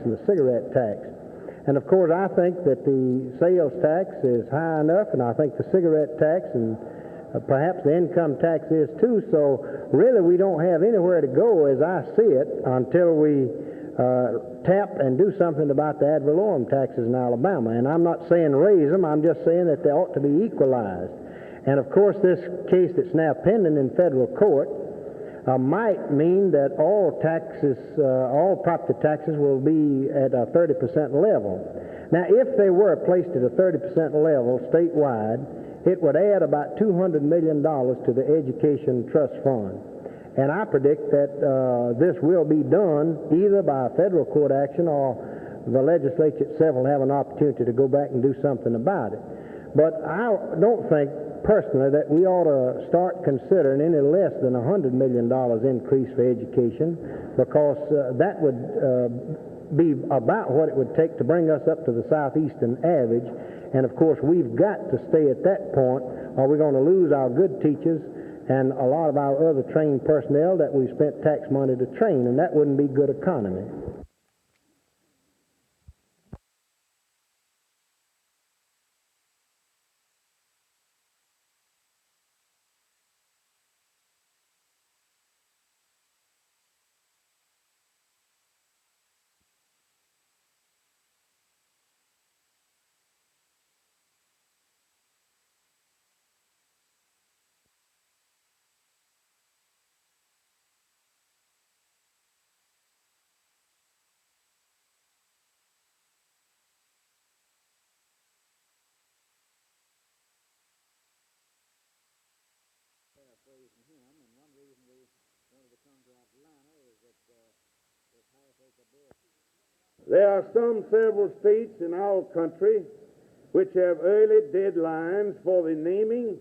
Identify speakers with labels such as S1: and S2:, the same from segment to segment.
S1: and the cigarette tax. And of course, I think that the sales tax is high enough, and I think the cigarette tax and perhaps the income tax is too. So really, we don't have anywhere to go, as I see it, until we tap and do something about the ad valorem taxes in Alabama. And I'm not saying raise them, I'm just saying that they ought to be equalized. And of course, this case that's now pending in federal court might mean that all taxes, all property taxes will be at a 30% level. Now, if they were placed at a 30% level statewide, it would add about $200 million to the Education Trust Fund. And I predict that this will be done either by federal court action or the legislature itself will have an opportunity to go back and do something about it. But I don't think personally that we ought to start considering any less than $100 million increase for education, because that would be about what it would take to bring us up to the southeastern average. And of course, we've got to stay at that point, or we're going to lose our good teachers and a lot of our other trained personnel that we spent tax money to train, and that wouldn't be good economy.
S2: There are some several states in our country which have early deadlines for the naming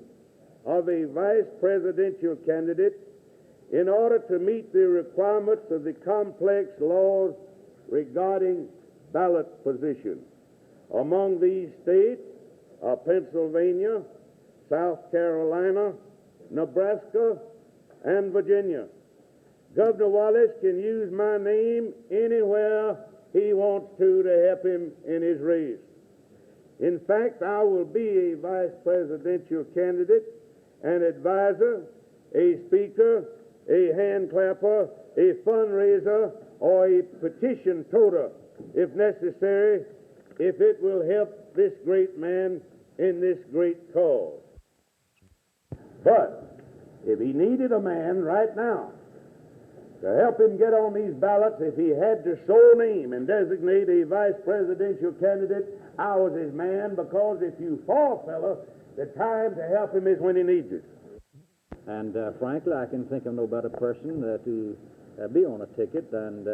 S2: of a vice presidential candidate in order to meet the requirements of the complex laws regarding ballot position. Among these states are Pennsylvania, South Carolina, Nebraska, and Virginia. Governor Wallace can use my name anywhere he wants to help him in his race. In fact, I will be a vice presidential candidate, an advisor, a speaker, a hand clapper, a fundraiser, or a petition toter, if necessary, if it will help this great man in this great cause. But if he needed a man right now to help him get on these ballots, if he had to sole name and designate a vice presidential candidate, I was his man, because if you fall, fella, the time to help him is when he needs it.
S3: And frankly, I can think of no better person to be on a ticket than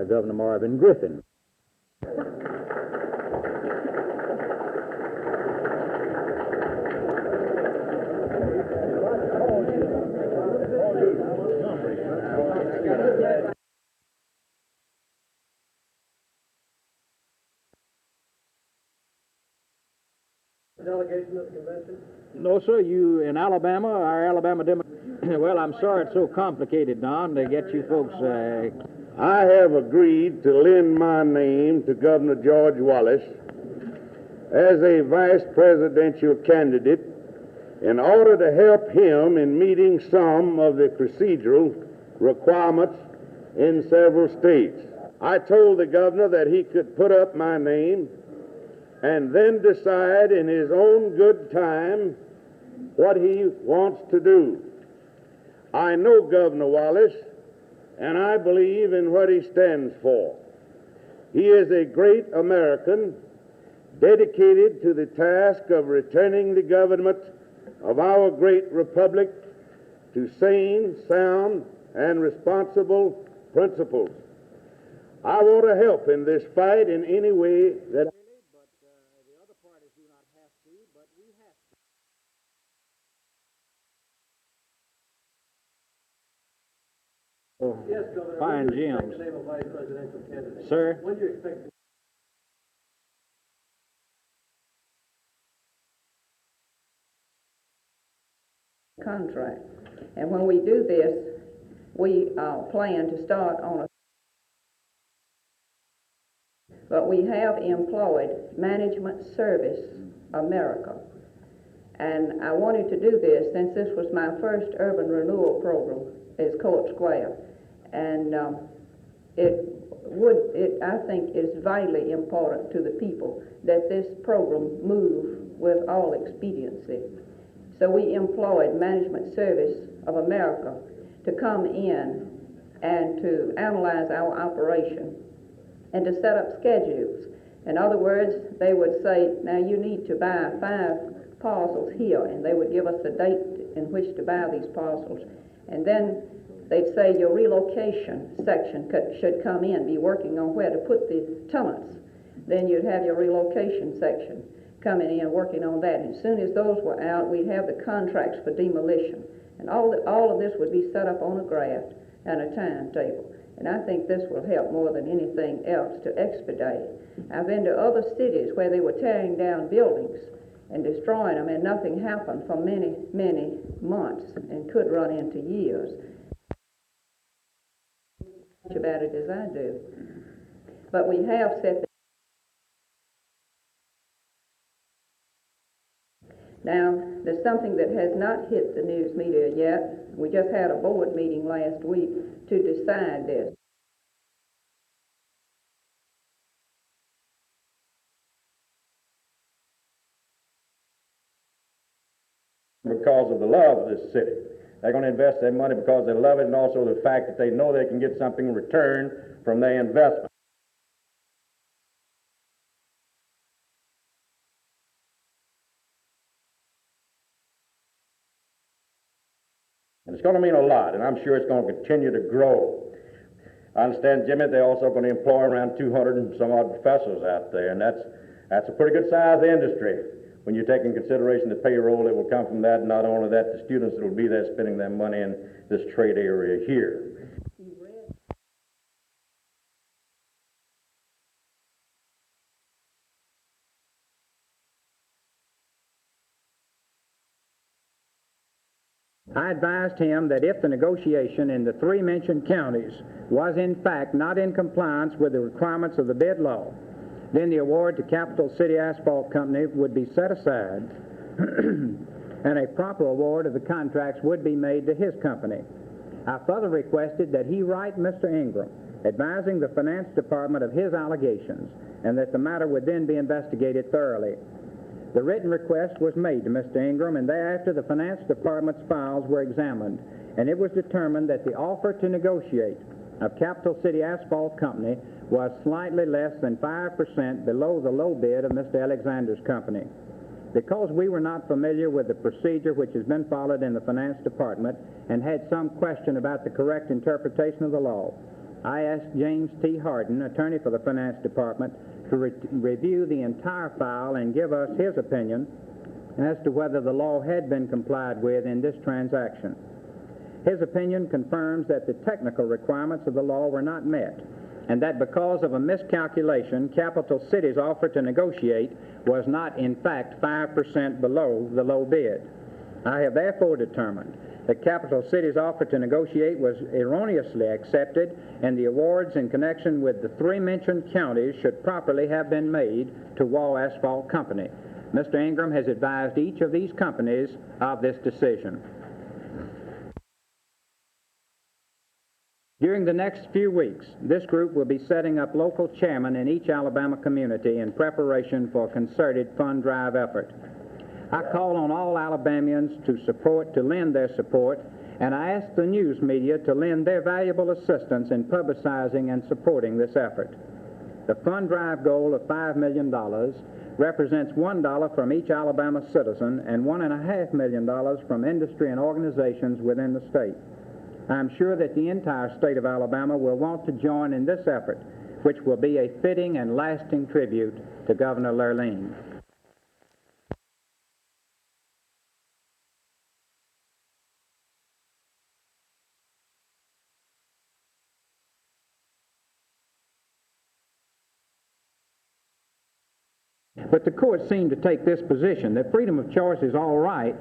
S3: Governor Marvin Griffin.
S4: Delegation of the convention?
S3: No, sir. You in Alabama, our Alabama Well, I'm sorry it's so complicated, Don, to get you folks.
S2: I have agreed to lend my name to Governor George Wallace as a vice presidential candidate in order to help him in meeting some of the procedural requirements in several states. I told the governor that he could put up my name and then decide in his own good time what he wants to do. I know Governor Wallace, and I believe in what he stands for. He is a great American, dedicated to the task of returning the government of our great republic to sane, sound, and responsible principles. I want to help in this fight in any way that
S4: Yes, Governor.
S3: Fine
S4: when do you
S3: gems.
S4: expect to name a vice presidential candidate?
S3: Sir?
S4: When do you expect to
S5: contract? And when we do this, we plan to start on a But we have employed Management Service America. And I wanted to do this since this was my first urban renewal program is Court Square. And I think is vitally important to the people that this program move with all expediency. So we employed Management Service of America to come in and to analyze our operation and to set up schedules. In other words, they would say, now you need to buy 5 parcels here, and they would give us a date in which to buy these parcels. And then they'd say your relocation section should come in, be working on where to put the tenants. Then you'd have your relocation section coming in, working on that. And as soon as those were out, we'd have the contracts for demolition. And all of this would be set up on a graph and a timetable. And I think this will help more than anything else to expedite. I've been to other cities where they were tearing down buildings and destroying them, and nothing happened for many, many months and could run into years. Much about it as I do. But we have set the Now, there's something that has not hit the news media yet. We just had a board meeting last week to decide this.
S6: Because of the love of this city. They're going to invest their money because they love it, and also the fact that they know they can get something in return from their investment. And it's going to mean a lot, and I'm sure it's going to continue to grow. I understand, Jimmy, they're also going to employ around 200 and some odd professors out there, and that's a pretty good size industry when you take in consideration the payroll that will come from that, and not only that, the students that will be there spending their money in this trade area here.
S7: I advised him that if the negotiation in the 3 mentioned counties was in fact not in compliance with the requirements of the bid law, then the award to Capital City Asphalt Company would be set aside and a proper award of the contracts would be made to his company. I further requested that he write Mr. Ingram, advising the Finance Department of his allegations, and that the matter would then be investigated thoroughly. The written request was made to Mr. Ingram, and thereafter the Finance Department's files were examined, and it was determined that the offer to negotiate of Capital City Asphalt Company was slightly less than 5% below the low bid of Mr. Alexander's company. Because we were not familiar with the procedure which has been followed in the Finance Department and had some question about the correct interpretation of the law, I asked James T. Harden, attorney for the Finance Department, to review the entire file and give us his opinion as to whether the law had been complied with in this transaction. His opinion confirms that the technical requirements of the law were not met, and that because of a miscalculation, Capital City's offer to negotiate was not in fact 5% below the low bid. I have therefore determined that Capital City's offer to negotiate was erroneously accepted, and the awards in connection with the 3 mentioned counties should properly have been made to Wall Asphalt Company. Mr. Ingram has advised each of these companies of this decision. During the next few weeks, this group will be setting up local chairmen in each Alabama community in preparation for a concerted fund drive effort. I call on all Alabamians to lend their support, and I ask the news media to lend their valuable assistance in publicizing and supporting this effort. The fund drive goal of $5 million represents $1 from each Alabama citizen and $1.5 million from industry and organizations within the state. I'm sure that the entire state of Alabama will want to join in this effort, which will be a fitting and lasting tribute to Governor Lurleen. But the court seemed to take this position, that freedom of choice is all right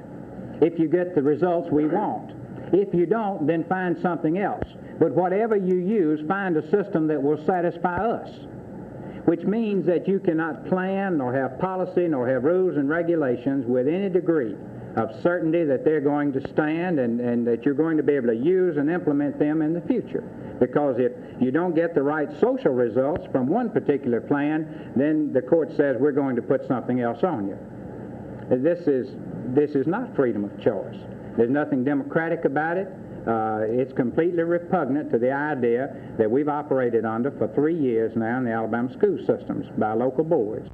S7: if you get the results we want. If you don't, then find something else. But whatever you use, find a system that will satisfy us. which means that you cannot plan nor have policy nor have rules and regulations with any degree of certainty that they're going to stand and that you're going to be able to use and implement them in the future. Because if you don't get the right social results from one particular plan, then the court says we're going to put something else on you. This is not freedom of choice. There's nothing democratic about it. It's completely repugnant to the idea that we've operated under for 3 years now in the Alabama school systems by local boards.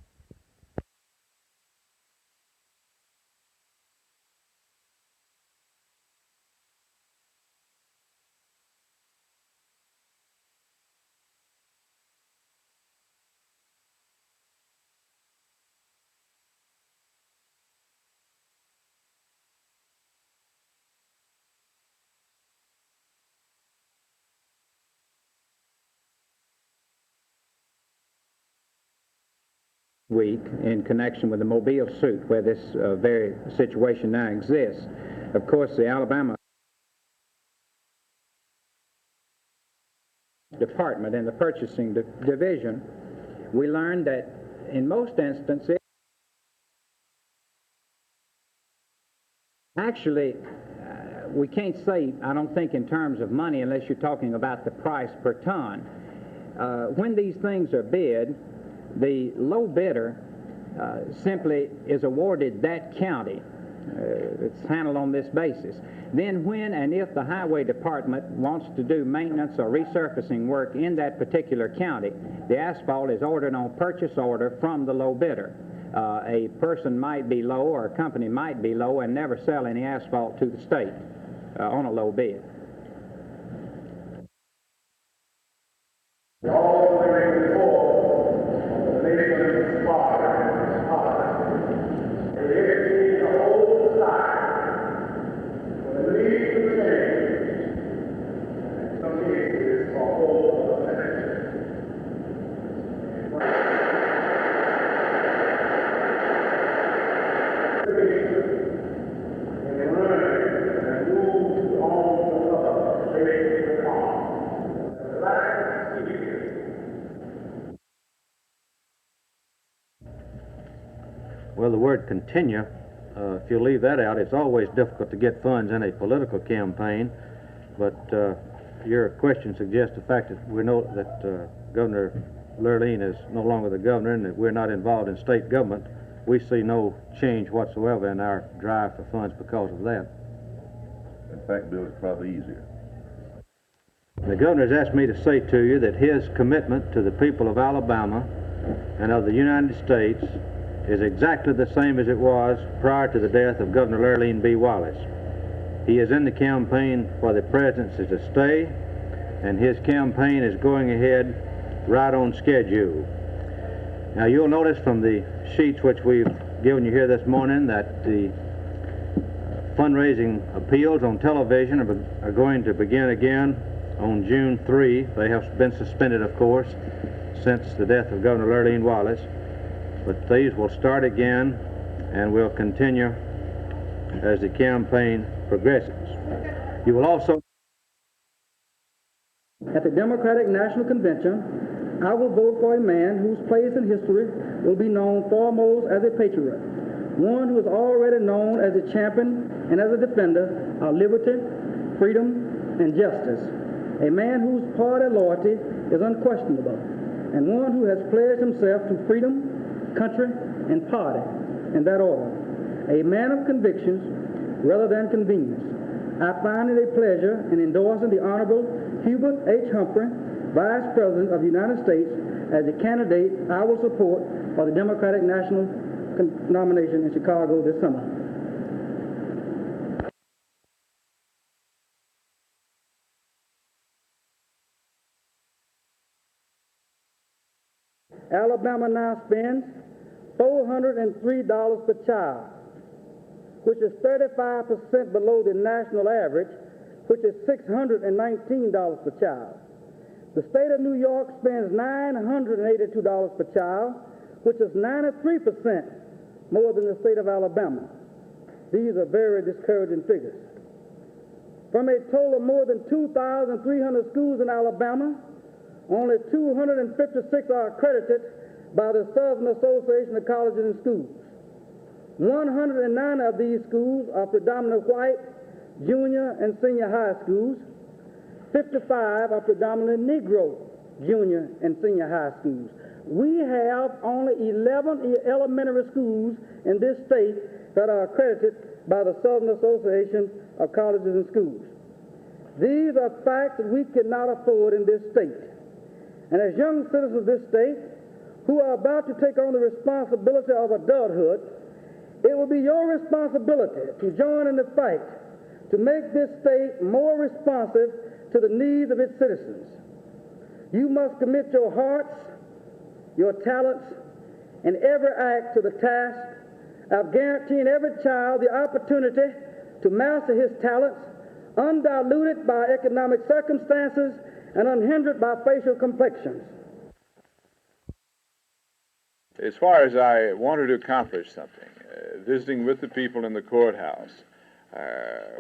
S7: Week in connection with the Mobile suit where this very situation now exists. Of course, the Alabama Department in the purchasing division, we learned that in most instances, actually, we can't say, I don't think, in terms of money unless you're talking about the price per ton. When these things are bid, the low bidder simply is awarded that county. It's handled on this basis. Then when and if the highway department wants to do maintenance or resurfacing work in that particular county, the asphalt is ordered on purchase order from the low bidder. A person might be low or a company might be low and never sell any asphalt to the state on a low bid.
S8: Well, the word continue, if you leave that out, it's always difficult to get funds in a political campaign, but your question suggests the fact that we know that Governor Lurleen is no longer the governor and that we're not involved in state government. We see no change whatsoever in our drive for funds because of that.
S9: In fact, Bill, it's probably easier.
S8: The governor has asked me to say to you that his commitment to the people of Alabama and of the United States is exactly the same as it was prior to the death of Governor Lurleen B. Wallace. He is in the campaign for the presidency to stay, and his campaign is going ahead right on schedule. Now, you'll notice from the sheets which we've given you here this morning that the fundraising appeals on television are going to begin again on June 3. They have been suspended, of course, since the death of Governor Lurleen Wallace. But these will start again and will continue as the campaign progresses. You will also...
S10: At the Democratic National Convention, I will vote for a man whose place in history will be known foremost as a patriot, one who is already known as a champion and as a defender of liberty, freedom, and justice, a man whose party loyalty is unquestionable, and one who has pledged himself to freedom, country, and party, in that order. A man of convictions rather than convenience. I find it a pleasure in endorsing the Honorable Hubert H. Humphrey, Vice President of the United States, as the candidate I will support for the Democratic National nomination in Chicago this summer. Alabama now spends $403 per child, which is 35% below the national average, which is $619 per child. The state of New York spends $982 per child, which is 93% more than the state of Alabama. These are very discouraging figures. From a total of more than 2,300 schools in Alabama, only 256 are accredited by the Southern Association of Colleges and Schools. 109 of these schools are predominantly white junior and senior high schools. 55 are predominantly Negro junior and senior high schools. We have only 11 elementary schools in this state that are accredited by the Southern Association of Colleges and Schools. These are facts that we cannot afford in this state. And as young citizens of this state who are about to take on the responsibility of adulthood, it will be your responsibility to join in the fight to make this state more responsive to the needs of its citizens. You must commit your hearts, your talents, and every act to the task of guaranteeing every child the opportunity to master his talents, undiluted by economic circumstances and unhindered by facial complexions.
S11: As far as I wanted to accomplish something, visiting with the people in the courthouse,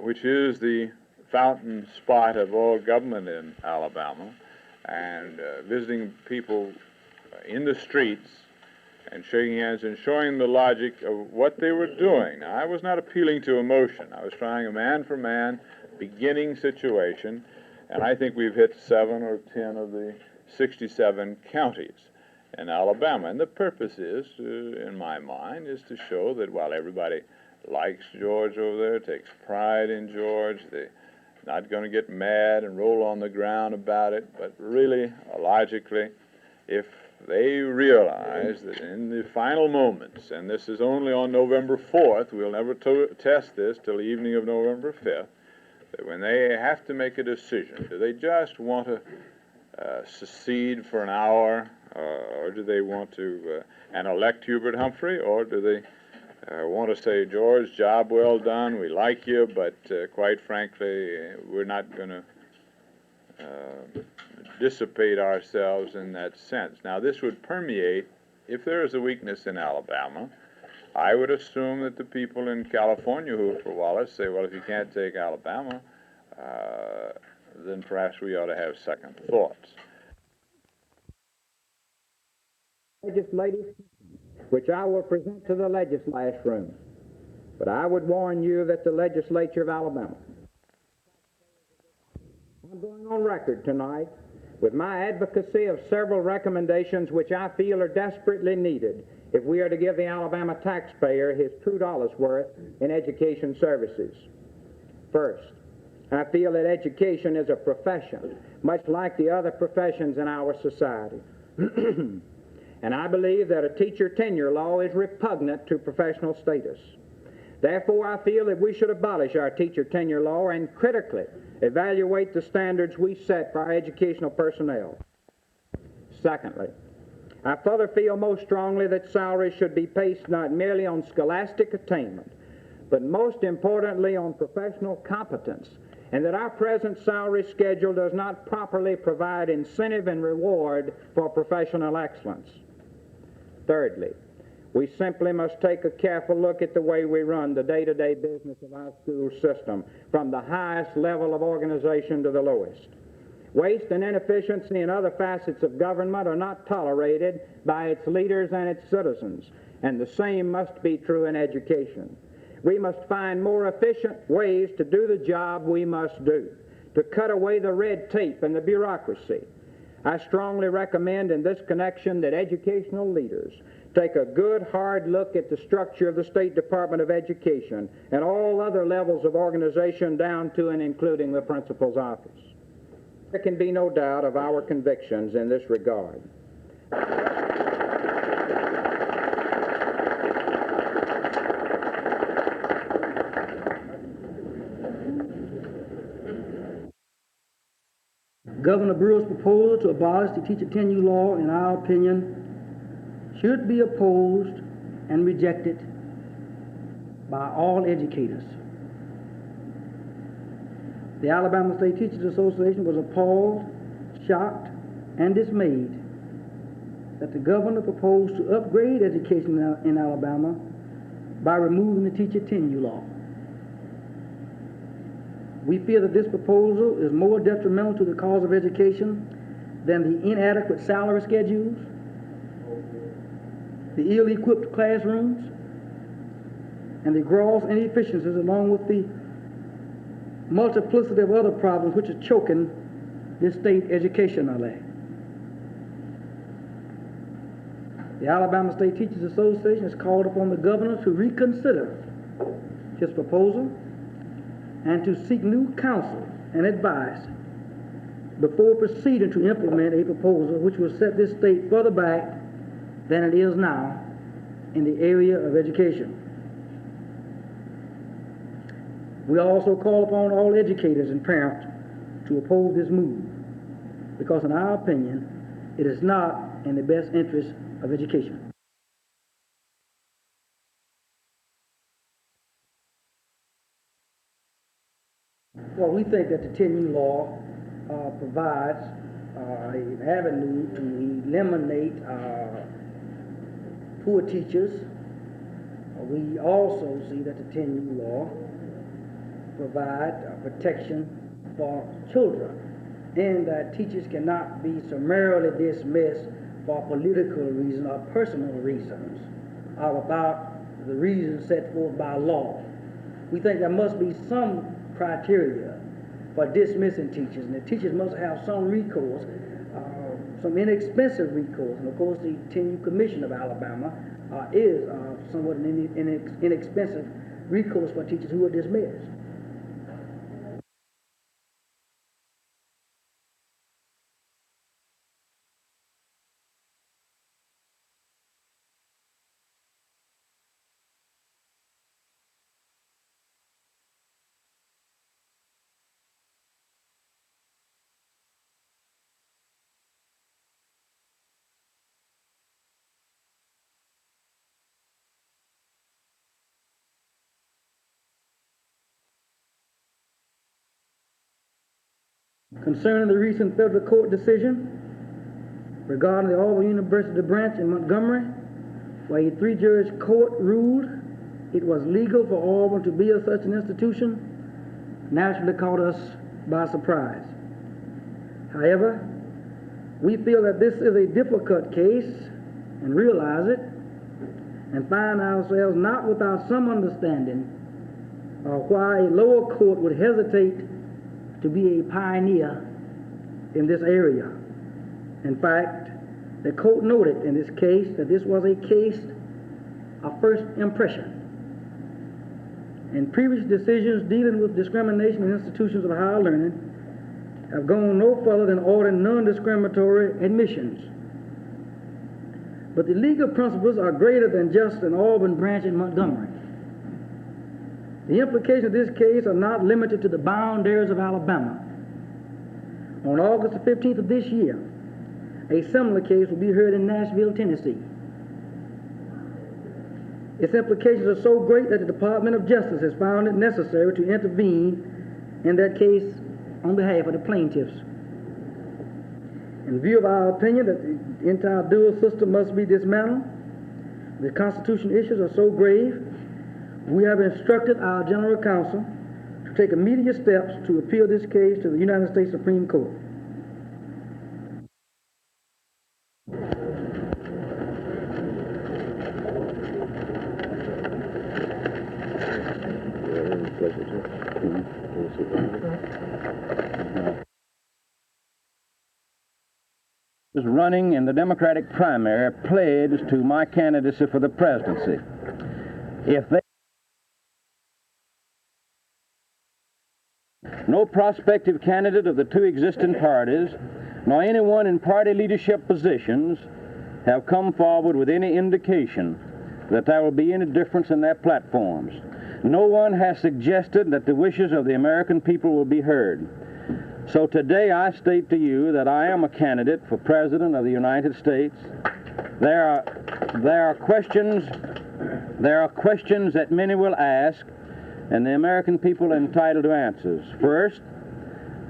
S11: which is the fountain spot of all government in Alabama, and visiting people in the streets and shaking hands and showing the logic of what they were doing. Now, I was not appealing to emotion. I was trying a man-for-man beginning situation, and I think we've hit 7 or 10 of the 67 counties in Alabama. And the purpose is, in my mind, is to show that while everybody likes George over there, takes pride in George, they're not going to get mad and roll on the ground about it, but really, logically, if they realize that in the final moments, and this is only on November 4th, we'll never test this till the evening of November 5th, that when they have to make a decision, do they just want to secede for an hour, or do they want to and elect Hubert Humphrey, or do they want to say, George, job well done, we like you, but quite frankly, we're not going to dissipate ourselves in that sense. Now, this would permeate, if there is a weakness in Alabama, I would assume that the people in California who are for Wallace say, well, if you can't take Alabama, then perhaps we ought to have second thoughts.
S7: Legislative, which I will present to the legislative room. But I would warn you that the legislature of Alabama, I'm going on record tonight with my advocacy of several recommendations which I feel are desperately needed if we are to give the Alabama taxpayer his $2 worth in education services. First, I feel that education is a profession, much like the other professions in our society. And I believe that a teacher tenure law is repugnant to professional status. Therefore, I feel that we should abolish our teacher tenure law and critically evaluate the standards we set for our educational personnel. Secondly, I further feel most strongly that salaries should be based not merely on scholastic attainment, but most importantly on professional competence, and that our present salary schedule does not properly provide incentive and reward for professional excellence. Thirdly, we simply must take a careful look at the way we run the day-to-day business of our school system, from the highest level of organization to the lowest. Waste and inefficiency in other facets of government are not tolerated by its leaders and its citizens, and the same must be true in education. We must find more efficient ways to do the job we must do, to cut away the red tape and the bureaucracy. I strongly recommend in this connection that educational leaders take a good, hard look at the structure of the State Department of Education and all other levels of organization down to and including the principal's office. There can be no doubt of our convictions in this regard.
S10: Governor Brewer's proposal to abolish the teacher tenure law, in our opinion, should be opposed and rejected by all educators. The Alabama State Teachers Association was appalled, shocked, and dismayed that the governor proposed to upgrade education in Alabama by removing the teacher tenure law. We feel that this proposal is more detrimental to the cause of education than the inadequate salary schedules, the ill-equipped classrooms, and the gross inefficiencies, along with the multiplicity of other problems which are choking this state educationally. The Alabama State Teachers Association has called upon the governor to reconsider his proposal and to seek new counsel and advice before proceeding to implement a proposal which will set this state further back than it is now in the area of education. We also call upon all educators and parents to oppose this move because, in our opinion, it is not in the best interest of education. Well, we think that the 10U law provides an avenue to eliminate poor teachers. We also see that the 10U law provides protection for children, and that teachers cannot be summarily dismissed for political reasons or personal reasons or without the reasons set forth by law. We think there must be some criteria for dismissing teachers, and the teachers must have some recourse, some inexpensive recourse. And of course, the 10U Commission of Alabama is somewhat an inexpensive recourse for teachers who are dismissed. Concerning the recent federal court decision regarding the Auburn University branch in Montgomery, where a 3-judge court ruled it was legal for Auburn to be such an institution, naturally caught us by surprise. However, we feel that this is a difficult case and realize it, and find ourselves not without some understanding of why a lower court would hesitate to be a pioneer in this area. In fact, the court noted in this case that this was a case of first impression. And previous decisions dealing with discrimination in institutions of higher learning have gone no further than ordering non-discriminatory admissions. But the legal principles are greater than just an Auburn branch in Montgomery. The implications of this case are not limited to the boundaries of Alabama. On August the 15th of this year, a similar case will be heard in Nashville, Tennessee. Its implications are so great that the Department of Justice has found it necessary to intervene in that case on behalf of the plaintiffs. In view of our opinion that the entire dual system must be dismantled, the constitutional issues are so grave, we have instructed our General Counsel to take immediate steps to appeal this case to the United States Supreme Court.
S8: Was running in the Democratic primary pledged to my candidacy for the presidency. If they no prospective candidate of the two existing parties, nor anyone in party leadership positions, have come forward with any indication that there will be any difference in their platforms. No one has suggested that the wishes of the American people will be heard. So today I state to you that I am a candidate for President of the United States. There are questions that many will ask, and the American people are entitled to answers. First,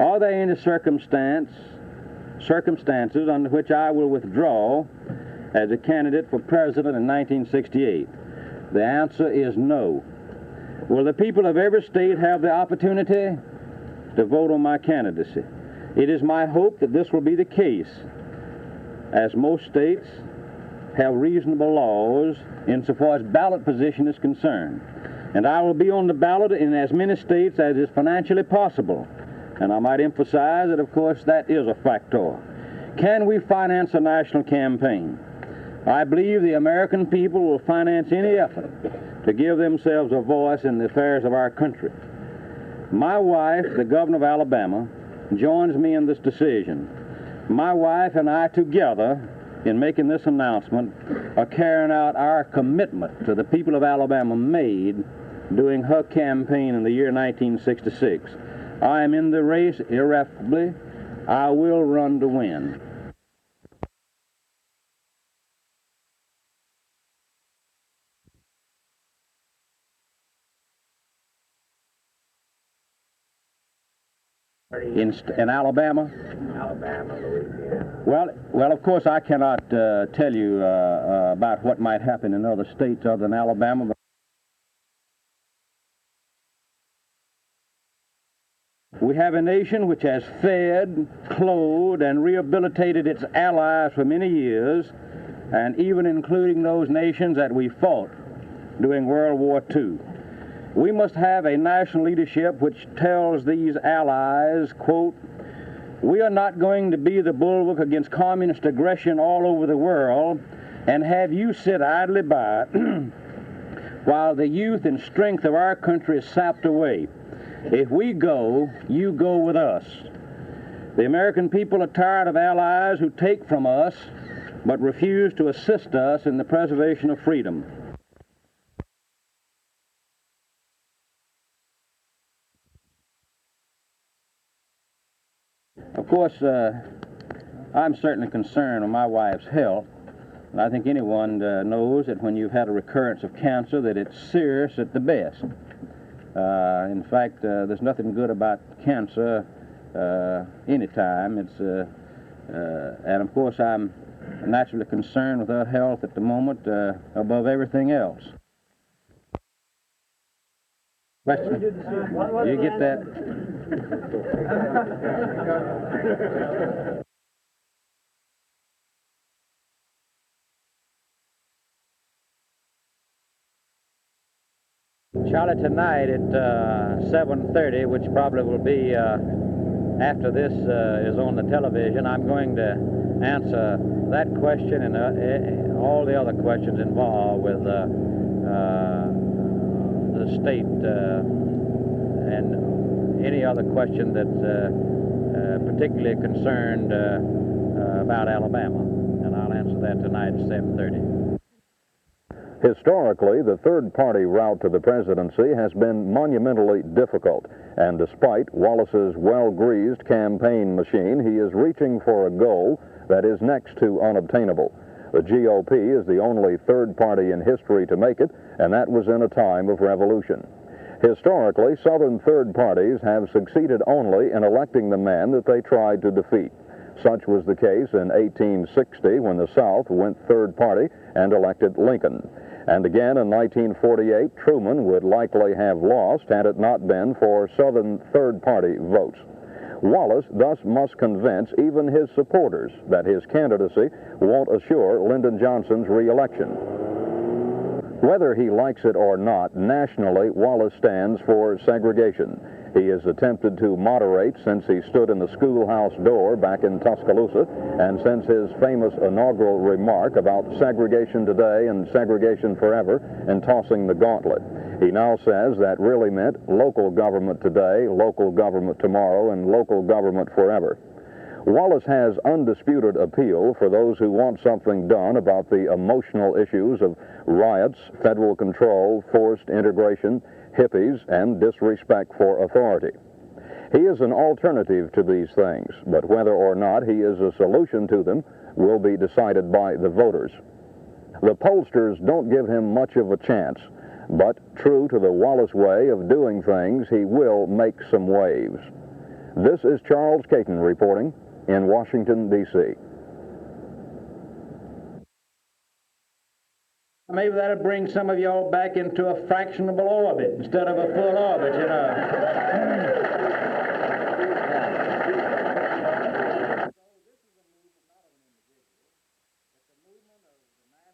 S8: are there any circumstances under which I will withdraw as a candidate for president in 1968? The answer is no. Will the people of every state have the opportunity to vote on my candidacy? It is my hope that this will be the case, as most states have reasonable laws insofar as ballot position is concerned. And I will be on the ballot in as many states as is financially possible. And I might emphasize that, of course, that is a factor. Can we finance a national campaign? I believe the American people will finance any effort to give themselves a voice in the affairs of our country. My wife, the governor of Alabama, joins me in this decision. My wife and I together, in making this announcement, are carrying out our commitment to the people of Alabama made during her campaign in the year 1966. I am in the race irreparably. I will run to win. In Alabama?
S3: Alabama, Louisiana.
S8: Well, of course, I cannot tell you about what might happen in other states other than Alabama. But we have a nation which has fed, clothed, and rehabilitated its allies for many years, and even including those nations that we fought during World War II. We must have a national leadership which tells these allies, quote, "We are not going to be the bulwark against communist aggression all over the world and have you sit idly by while the youth and strength of our country is sapped away. If we go, you go with us." The American people are tired of allies who take from us but refuse to assist us in the preservation of freedom. Of course, I'm certainly concerned with my wife's health, and I think anyone knows that when you've had a recurrence of cancer that it's serious at the best. In fact, there's nothing good about cancer anytime. And of course I'm naturally concerned with her health at the moment above everything else. Question? You get that? Charlie, tonight at 7:30, which probably will be after this is on the television, I'm going to answer that question and all the other questions involved with the state and any other question that's particularly concerned about Alabama. And I'll answer that tonight at 7:30.
S12: Historically, the third-party route to the presidency has been monumentally difficult, and despite Wallace's well-greased campaign machine, he is reaching for a goal that is next to unobtainable. The GOP is the only third party in history to make it, and that was in a time of revolution. Historically, Southern third parties have succeeded only in electing the man that they tried to defeat. Such was the case in 1860 when the South went third party and elected Lincoln. And again in 1948, Truman would likely have lost had it not been for Southern third-party votes. Wallace thus must convince even his supporters that his candidacy won't assure Lyndon Johnson's re-election. Whether he likes it or not, nationally, Wallace stands for segregation. He has attempted to moderate since he stood in the schoolhouse door back in Tuscaloosa, and since his famous inaugural remark about segregation today and segregation forever and tossing the gauntlet. He now says that really meant local government today, local government tomorrow, and local government forever. Wallace has undisputed appeal for those who want something done about the emotional issues of riots, federal control, forced integration, hippies, and disrespect for authority. He is an alternative to these things, but whether or not he is a solution to them will be decided by the voters. The pollsters don't give him much of a chance, but true to the Wallace way of doing things, he will make some waves. This is Charles Caton reporting in Washington, D.C.
S8: Maybe that'll bring some of y'all back into a fractionable orbit instead of a full orbit, you know. So this is a movement not of an individual. It's a movement of the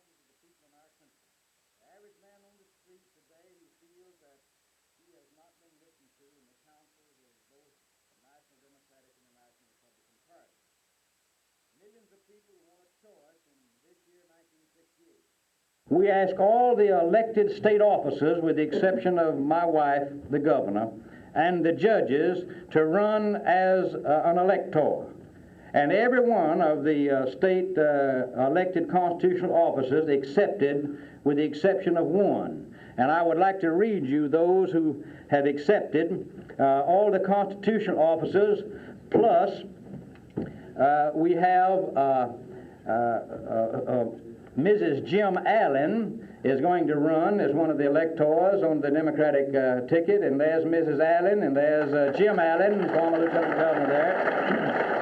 S7: America. Millions of people want a choice in this year, 1968. We ask all the elected state officers, with the exception of my wife, the governor, and the judges, to run as an elector. And every one of the state elected constitutional officers accepted, with the exception of one. And I would like to read you those who have accepted. All the constitutional officers, plus we have Mrs. Jim Allen is going to run as one of the electors on the Democratic ticket, and there's Mrs. Allen, and there's Jim Allen, former Lieutenant Governor there.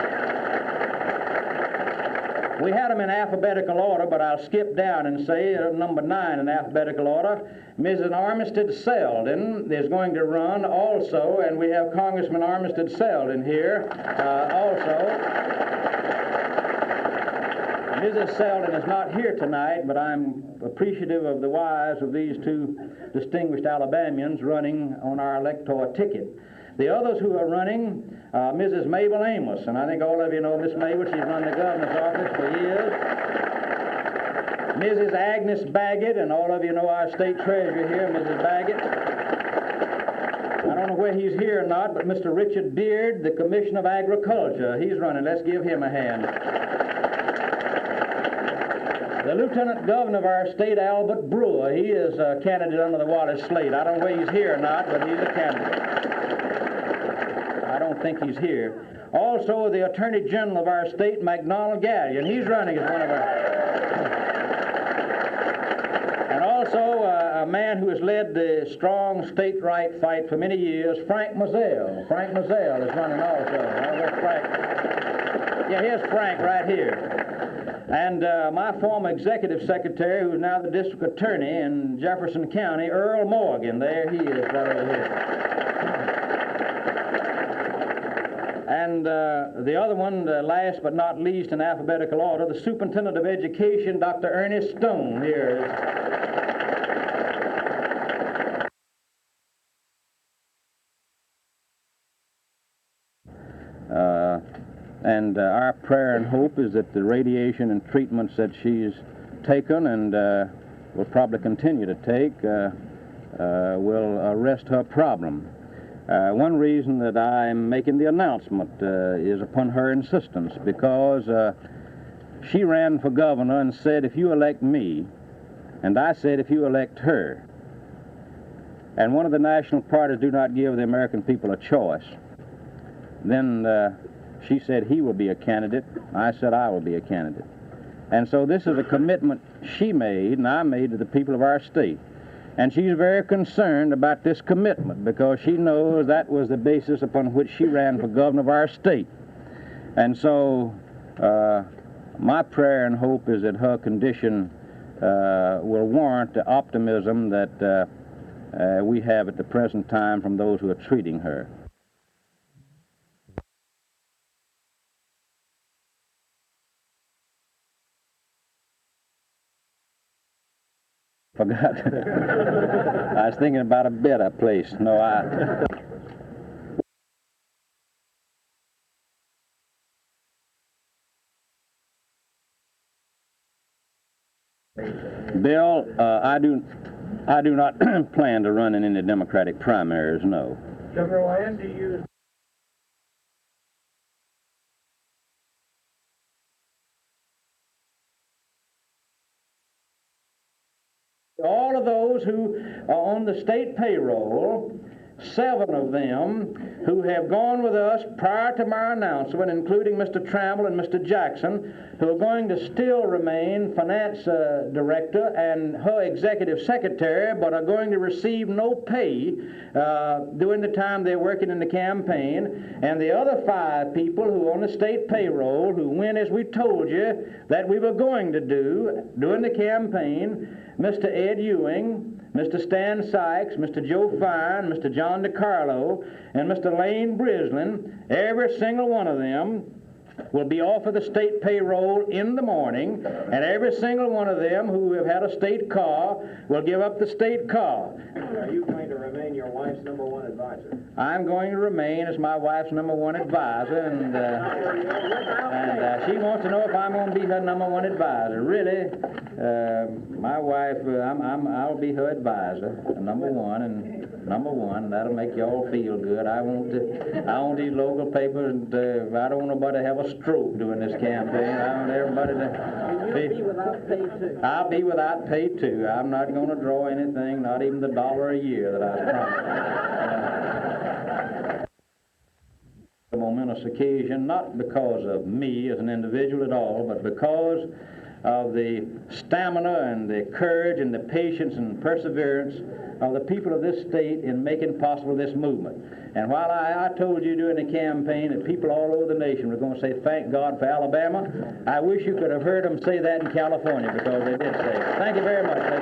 S7: We had them in alphabetical order, but I'll skip down and say number 9 in alphabetical order. Mrs. Armistead Selden is going to run also, and we have Congressman Armistead Selden here also. Mrs. Selden is not here tonight, but I'm appreciative of the wives of these two distinguished Alabamians running on our elector ticket. The others who are running, Mrs. Mabel Amos, and I think all of you know Miss Mabel. She's run the governor's office for years. Mrs. Agnes Baggett, and all of you know our state treasurer here, Mrs. Baggett. I don't know whether he's here or not, but Mr. Richard Beard, the Commissioner of Agriculture, he's running. Let's give him a hand. The Lieutenant Governor of our state, Albert Brewer, he is a candidate under the Wallace slate. I don't know whether he's here or not, but he's a candidate. I don't think he's here. Also, the Attorney General of our state, McDonald Gallion, he's running as one of our... And also, a man who has led the strong state right fight for many years, Frank Mazzell. Frank Mazzell is running also. Where's Frank? Yeah, here's Frank right here. And my former executive secretary, who's now the district attorney in Jefferson County, Earl Morgan. There he is, right over here. And the other one, last but not least in alphabetical order, the Superintendent of Education, Dr. Ernest Stone. Here is. And our prayer and hope is that the radiation and treatments that she's taken and will probably continue to take will arrest her problem. One reason that I'm making the announcement is upon her insistence, because she ran for governor and said, if you elect me, and I said, if you elect her, and one of the national parties do not give the American people a choice, then she said he will be a candidate. I said I will be a candidate. And so this is a commitment she made and I made to the people of our state. And she's very concerned about this commitment because she knows that was the basis upon which she ran for governor of our state. And so my prayer and hope is that her condition will warrant the optimism that we have at the present time from those who are treating her. Forgot. I was thinking about a better place. No, Bill, I do not plan to run in any Democratic primaries, no.
S4: Governor, when do you...
S7: All of those who are on the state payroll, 7 of them who have gone with us prior to my announcement, including Mr. Trammell and Mr. Jackson, who are going to still remain finance director and her executive secretary, but are going to receive no pay during the time they're working in the campaign. And the other 5 people who are on the state payroll, who went as we told you that we were going to do during the campaign, Mr. Ed Ewing, Mr. Stan Sykes, Mr. Joe Fine, Mr. John DiCarlo, and Mr. Lane Brislin, every single one of them
S8: will be off of the state payroll in the morning, and every single one of them who have had a state car will give up the state car.
S3: Are you going to remain your wife's #1 advisor?
S8: I'm going to remain as my wife's #1 advisor, and she wants to know if I'm going to be her #1 advisor. Really, my wife, I'll be her advisor, #1 and #1. That'll make y'all feel good. I want these local papers, and I don't want nobody to have a stroke during this campaign. I want everybody to.
S3: You'll be without pay too.
S8: I'll be without pay too. I'm not going to draw anything, not even the $1 a year that I promised. A momentous occasion, not because of me as an individual at all, but because of the stamina and the courage and the patience and perseverance of the people of this state in making possible this movement. And while I told you during the campaign that people all over the nation were going to say, thank God for Alabama, I wish you could have heard them say that in California, because they did say it. Thank you very much, ladies.